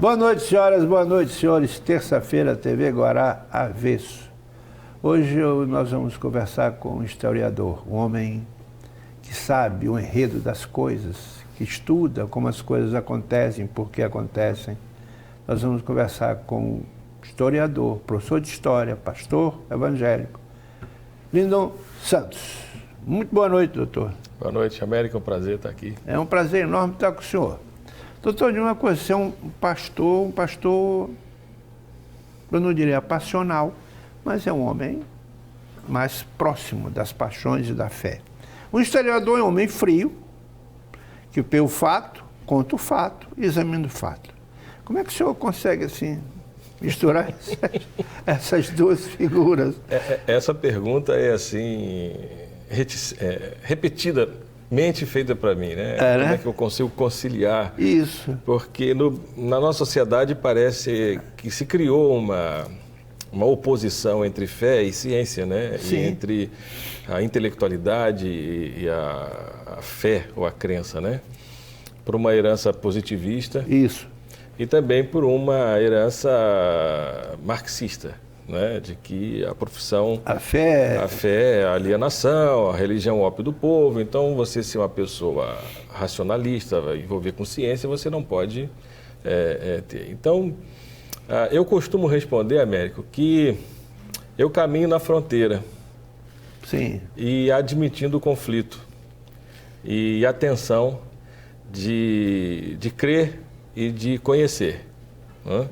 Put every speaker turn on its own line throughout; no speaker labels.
Boa noite, senhoras, boa noite, senhores. Terça-feira, TV Guará Avesso. Hoje nós vamos conversar com um historiador, um homem que sabe o enredo das coisas, que estuda como as coisas acontecem, por que acontecem. Nós vamos conversar com um historiador, professor de história, pastor evangélico, Lindon Santos. Muito boa noite, doutor.
Boa noite, América, é um prazer estar aqui.
É um prazer enorme estar com o senhor. Doutor, de uma coisa, você é um pastor, eu não diria passional, mas é um homem mais próximo das paixões e da fé. Um historiador é um homem frio, que vê o fato, conta o fato e examina o fato. Como é que o senhor consegue, assim, misturar essas duas figuras?
Essa pergunta é, assim, repetidamente feita para mim, né? Como é que eu consigo conciliar?
Isso.
Porque na nossa sociedade parece que se criou uma oposição entre fé e ciência, né?
Sim.
E entre a intelectualidade e a fé ou a crença, né? Por uma herança positivista.
Isso.
E também por uma herança marxista, né? De que a profissão...
A fé
é a alienação, a religião é o ópio do povo. Então, você ser uma pessoa racionalista, envolver com ciência, você não pode ter. Então, eu costumo responder, Américo, que eu caminho na fronteira.
Sim.
E admitindo o conflito e a tensão de crer e de conhecer, né?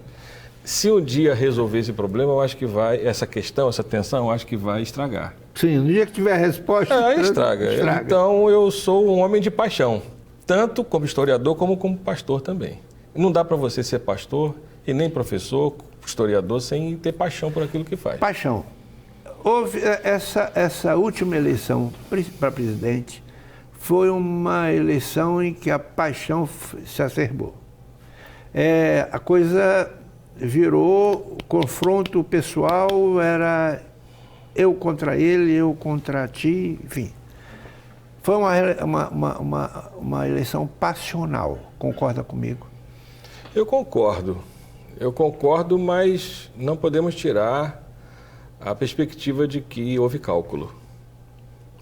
Se um dia resolver esse problema, eu acho que essa tensão, eu acho que vai estragar.
Sim, no dia que tiver a resposta...
Estraga. Então, eu sou um homem de paixão, tanto como historiador como pastor também. Não dá para você ser pastor e nem professor, historiador, sem ter paixão por aquilo que faz.
Paixão. Houve essa última eleição para presidente, foi uma eleição em que a paixão se acerbou. A coisa virou, o confronto pessoal era eu contra ele, eu contra ti, enfim. Foi uma eleição passional, concorda comigo?
Eu concordo, mas não podemos tirar a perspectiva de que houve cálculo.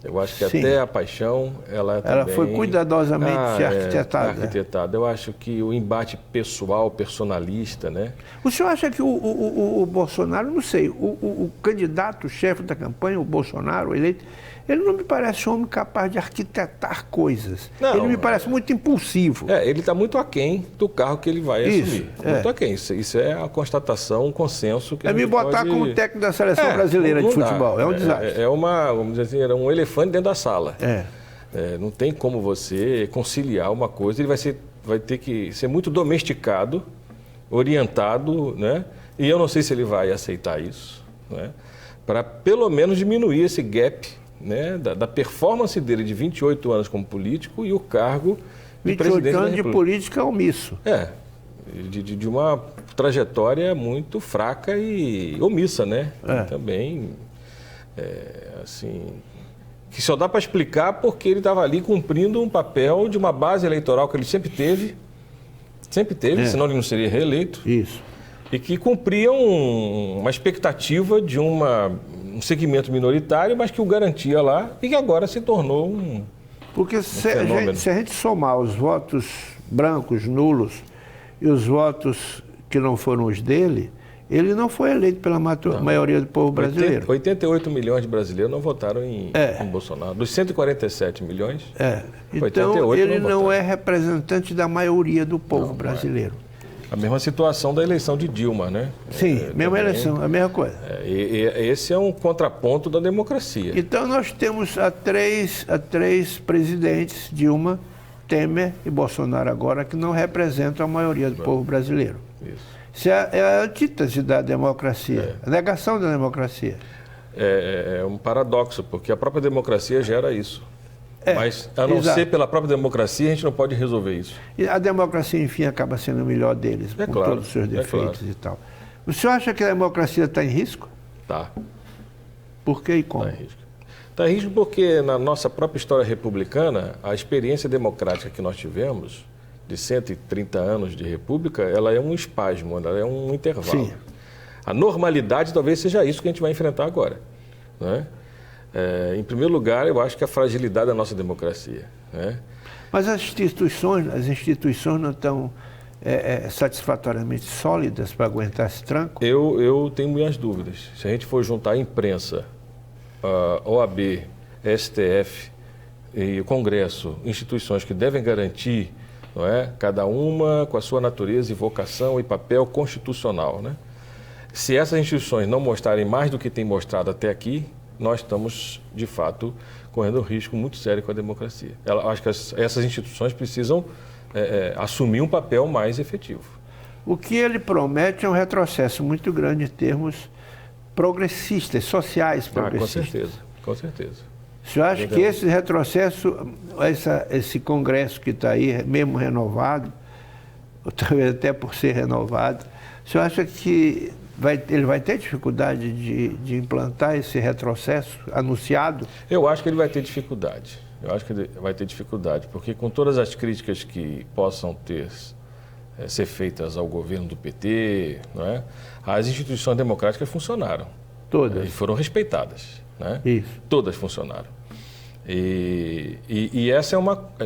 Eu acho que
Sim.
até a paixão, ela também...
foi cuidadosamente arquitetada.
Eu acho que o embate pessoal, personalista, né?
O senhor acha que o Bolsonaro, não sei, o candidato-chefe da campanha, o Bolsonaro, eleito, ele não me parece um homem capaz de arquitetar coisas.
Não,
ele me parece muito impulsivo.
Ele está muito aquém do carro que ele vai assumir. Muito aquém. Isso é a constatação, um consenso que
me botar como técnico da seleção brasileira de futebol. É um desastre.
Vamos dizer assim, era um elefante dentro da sala. Não tem como você conciliar uma coisa. Ele vai ter que ser muito domesticado, orientado, né? E eu não sei se ele vai aceitar isso, né? Para pelo menos diminuir esse gap, né, da performance dele de 28 anos como político e o cargo de presidente da República. 28 anos de política omisso. De uma trajetória muito fraca e omissa, né? Também, assim, que só dá para explicar porque ele estava ali cumprindo um papel de uma base eleitoral que ele sempre teve, senão ele não seria reeleito.
Isso.
E que cumpriam uma expectativa de um segmento minoritário, mas que o garantia lá e que agora se tornou um
Porque se a gente somar os votos brancos, nulos, e os votos que não foram os dele, ele não foi eleito pela maioria do povo brasileiro.
88 milhões de brasileiros não votaram em Bolsonaro. Dos 147 milhões,
então ele não é representante da maioria do povo brasileiro.
A mesma situação da eleição de Dilma, né?
Sim, mesma eleição, a mesma coisa.
Esse é um contraponto da democracia.
Então nós temos a três presidentes, Dilma, Temer e Bolsonaro agora, que não representam a maioria do povo brasileiro. Isso é a antítese da democracia, a negação da democracia.
É um paradoxo, porque a própria democracia gera isso. Mas, a não ser pela própria democracia, a gente não pode resolver isso.
E a democracia, enfim, acaba sendo o melhor deles, com todos os seus defeitos e tal. O senhor acha que a democracia está em risco?
Tá.
Por que e como?
Está em risco. Está em risco porque, na nossa própria história republicana, a experiência democrática que nós tivemos de 130 anos de república, ela é um espasmo, ela é um intervalo.
Sim.
A normalidade talvez seja isso que a gente vai enfrentar agora, né? Em primeiro lugar, eu acho que a fragilidade da nossa democracia, né?
Mas as instituições não estão satisfatoriamente sólidas para aguentar esse tranco?
Eu tenho minhas dúvidas. Se a gente for juntar a imprensa, a OAB, STF e o Congresso, instituições que devem garantir, não é, cada uma com a sua natureza e vocação e papel constitucional, né? Se essas instituições não mostrarem mais do que tem mostrado até aqui, nós estamos, de fato, correndo um risco muito sério com a democracia. Acho que essas instituições precisam assumir um papel mais efetivo.
O que ele promete é um retrocesso muito grande em termos progressistas, sociais progressistas.
Com certeza, com certeza.
O senhor acha que esse retrocesso, esse Congresso que está aí, mesmo renovado, ou talvez até por ser renovado, o senhor acha que ele vai ter dificuldade de implantar esse retrocesso anunciado?
Eu acho que ele vai ter dificuldade. Eu acho que ele vai ter dificuldade, porque com todas as críticas que possam ser feitas ao governo do PT, não é? As instituições democráticas funcionaram.
Todas.
E foram respeitadas, né?
Isso.
Todas funcionaram. E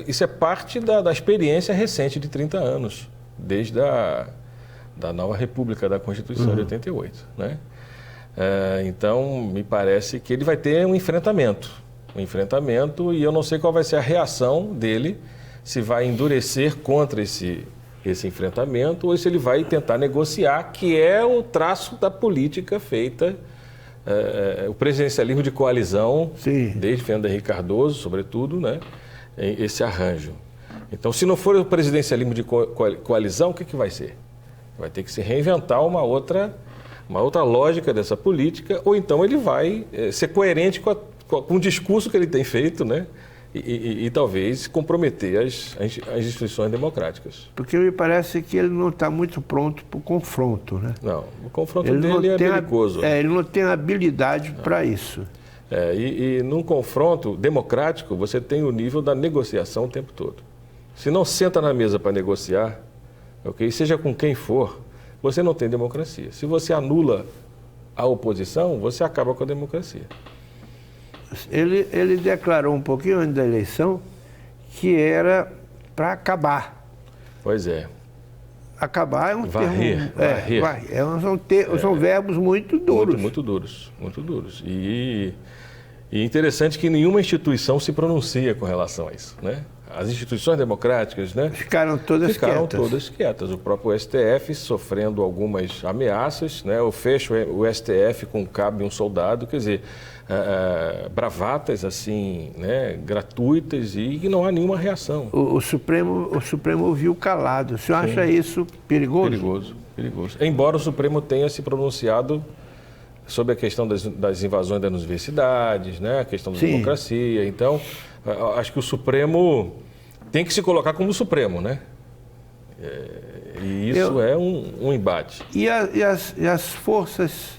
isso é parte da experiência recente de 30 anos, desde da nova República, da Constituição de 88, né? Então, me parece que ele vai ter um enfrentamento, e eu não sei qual vai ser a reação dele, se vai endurecer contra esse enfrentamento ou se ele vai tentar negociar, que é o traço da política feita, o presidencialismo de coalizão,
sim,
desde Fernando Henrique Cardoso, sobretudo, né? Esse arranjo. Então, se não for o presidencialismo de coalizão, o que vai ser? Vai ter que se reinventar uma outra lógica dessa política, ou então ele vai ser coerente com o discurso que ele tem feito, né? E talvez comprometer as instituições democráticas.
Porque me parece que ele não está muito pronto para o confronto, né?
Não, o confronto dele é belicoso.
Ele não tem habilidade para isso.
E num confronto democrático, você tem o nível da negociação o tempo todo. Se não senta na mesa para negociar, okay, seja com quem for, você não tem democracia. Se você anula a oposição, você acaba com a democracia.
Ele declarou um pouquinho antes da eleição que era para acabar.
Pois é.
Acabar é um
varrer,
termo... São verbos muito duros.
Muito duros, muito duros. E interessante que nenhuma instituição se pronuncia com relação a isso, né? As instituições democráticas, né? Ficaram todas quietas. O próprio STF sofrendo algumas ameaças, né? Eu fecho o STF com cabo de um soldado, quer dizer, bravatas assim, né? Gratuitas e não há nenhuma reação.
O Supremo ouviu calado. O senhor acha isso perigoso?
Perigoso. Embora o Supremo tenha se pronunciado sobre a questão das invasões das universidades, né? A questão da democracia. Então, acho que o Supremo tem que se colocar como Supremo, né? E isso é um embate.
E as forças,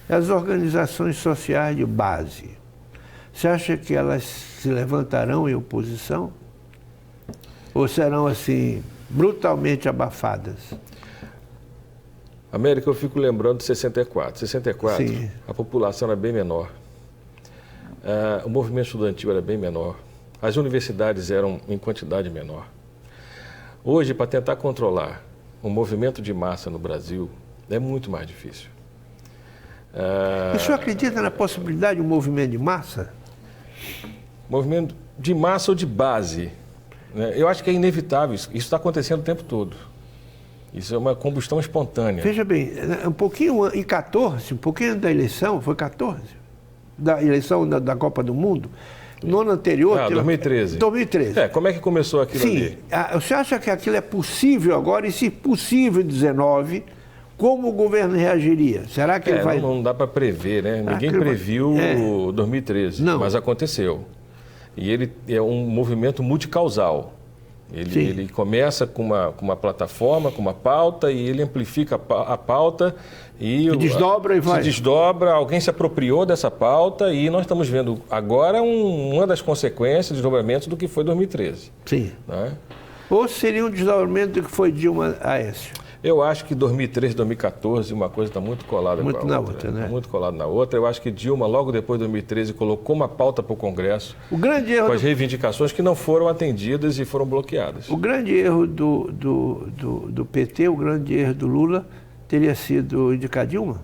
as organizações sociais de base, você acha que elas se levantarão em oposição? Ou serão, assim, brutalmente abafadas?
América, eu fico lembrando de 64. 64, sim, a população era bem menor. O movimento estudantil era bem menor. As universidades eram em quantidade menor. Hoje, para tentar controlar um movimento de massa no Brasil, é muito mais difícil.
O senhor acredita na possibilidade de um movimento de massa?
Movimento de massa ou de base? Né? Eu acho que é inevitável. Isso está acontecendo o tempo todo. Isso é uma combustão espontânea.
Veja bem, um pouquinho em 14, um pouquinho da eleição, foi 14? Da eleição da Copa do Mundo, no ano anterior...
2013.
2013.
Como é que começou aquilo ali?
Sim. Você acha que aquilo é possível agora? E se possível em 19, como o governo reagiria? Será que ele vai...
Não dá para prever, né? Ninguém previu 2013, mas aconteceu. E ele é um movimento multicausal. Ele começa com uma plataforma, com uma pauta, e ele amplifica a pauta e
desdobra e vai.
Se desdobra, alguém se apropriou dessa pauta e nós estamos vendo agora uma das consequências, desdobramentos do que foi 2013.
Sim.
Né?
Ou seria um desdobramento do que foi Dilma Aécio?
Eu acho que 2013, 2014, uma coisa está muito colada
muito
com a
na
outra,
né?
Muito colada na outra. Eu acho que Dilma, logo depois de 2013, colocou uma pauta para o Congresso
o grande erro
com as reivindicações que não foram atendidas e foram bloqueadas.
O grande erro do PT, o grande erro do Lula, teria sido indicar Dilma?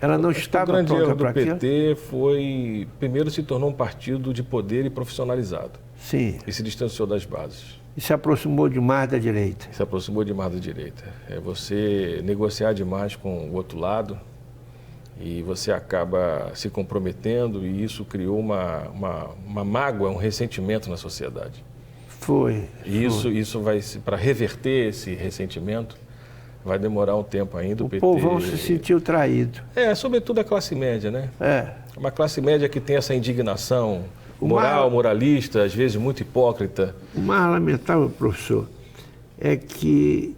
Ela não estava pronta para aquilo?
O grande erro do PT foi, primeiro, se tornou um partido de poder e profissionalizado.
Sim.
E se distanciou das bases.
E se aproximou demais da direita.
Se aproximou demais da direita. É você negociar demais com o outro lado e você acaba se comprometendo e isso criou uma mágoa, um ressentimento na sociedade.
Foi.
E isso vai, para reverter esse ressentimento, vai demorar um tempo ainda.
O povão se sentiu traído.
Sobretudo a classe média, né? Uma classe média que tem essa indignação moralista, às vezes muito hipócrita.
O mais lamentável, professor, é que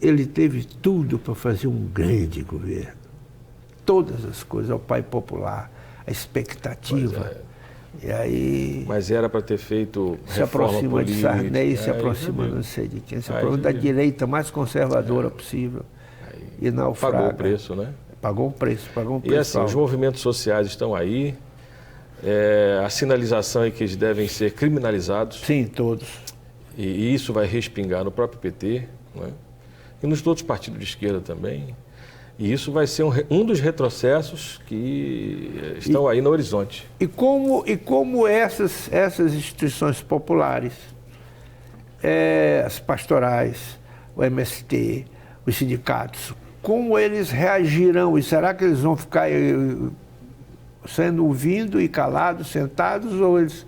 ele teve tudo para fazer um grande governo. Todas as coisas, o pai popular, a expectativa. E aí...
Mas era para ter feito
se aproxima política, de Sarney, se aproxima não sei de quem, se aproxima da direita mais conservadora possível. E naufraga.
Pagou o preço, né?
Pagou um preço.
E assim, os movimentos sociais estão aí. A sinalização é que eles devem ser criminalizados.
Sim, todos.
E isso vai respingar no próprio PT, né? E nos outros partidos de esquerda também. E isso vai ser um dos retrocessos que estão aí no horizonte.
E como essas instituições populares, as pastorais, o MST, os sindicatos, como eles reagirão? E será que eles vão ficar sendo ouvindo e calados, sentados, ou eles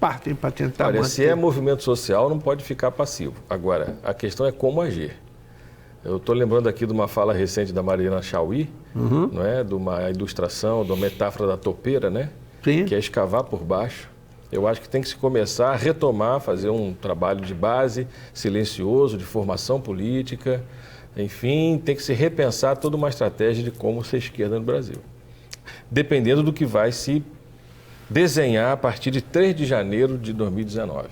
partem para tentar manter?
Se é movimento social, não pode ficar passivo. Agora, a questão é como agir. Eu estou lembrando aqui de uma fala recente da Mariana Chauí, não é? De uma ilustração, de uma metáfora da topeira, né?
Sim.
Que é escavar por baixo. Eu acho que tem que se começar a retomar, fazer um trabalho de base, silencioso, de formação política. Enfim, tem que se repensar toda uma estratégia de como ser esquerda no Brasil. Dependendo do que vai se desenhar a partir de 3 de janeiro de 2019.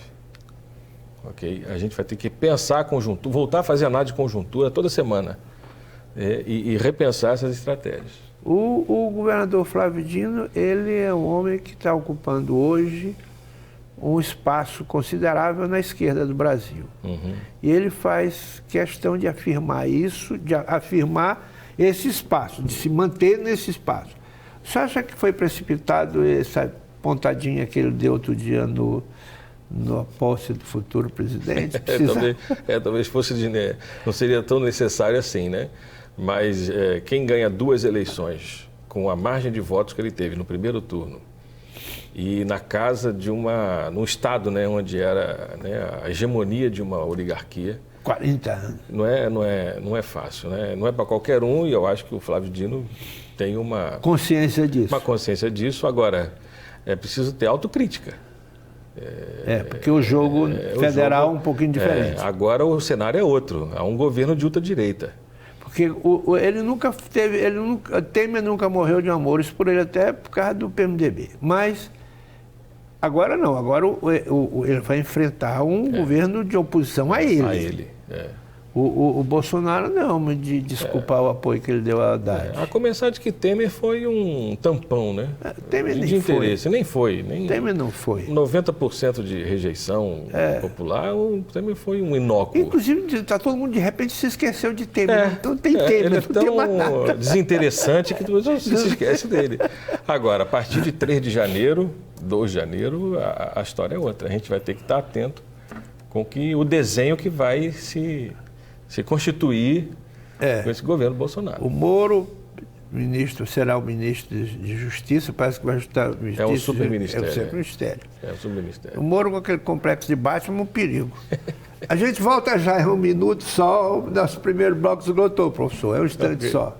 Okay? A gente vai ter que pensar a conjuntura, voltar a fazer análise de conjuntura toda semana e repensar essas estratégias.
O governador Flávio Dino, ele é um homem que está ocupando hoje um espaço considerável na esquerda do Brasil. E ele faz questão de afirmar isso, de afirmar esse espaço, de se manter nesse espaço. Você acha que foi precipitado essa pontadinha que ele deu outro dia na posse do futuro presidente?
Talvez fosse não seria tão necessário assim, né? Mas quem ganha 2 eleições com a margem de votos que ele teve no primeiro turno e na casa de num estado, né, onde era, né, a hegemonia de uma oligarquia,
40 anos.
Não é fácil, né? Não é para qualquer um, e eu acho que o Flávio Dino tem uma
consciência disso.
Uma consciência disso. Agora, é preciso ter autocrítica.
Porque o jogo federal é um pouquinho diferente.
Agora o cenário é outro. Há um governo de ultradireita.
Porque Temer nunca morreu de amores por ele, até por causa do PMDB. Mas agora não, agora ele vai enfrentar um governo de oposição a ele.
A ele,
O Bolsonaro não, mas de desculpar o apoio que ele deu a Haddad.
A começar de que Temer foi um tampão, né?
Temer nem
de interesse,
foi.
nem foi.
Temer não foi.
90% de rejeição popular, o Temer foi um inócuo.
Inclusive, todo mundo de repente se esqueceu de Temer. Então tem Temer,
ele é
não tem mais nada.
Desinteressante que você se esquece dele. Agora, a partir de 3 de janeiro, 2 de janeiro, a história é outra. A gente vai ter que estar atento com o desenho que vai se constituir com esse governo Bolsonaro.
O Moro, será o ministro de Justiça, parece que vai ajustar o ministério.
É um superministério.
É o superministério.
É um subministério.
O Moro com aquele complexo de Batman é um perigo. A gente volta já em um minuto só, o nosso primeiro bloco esgotou, professor. É um instante só.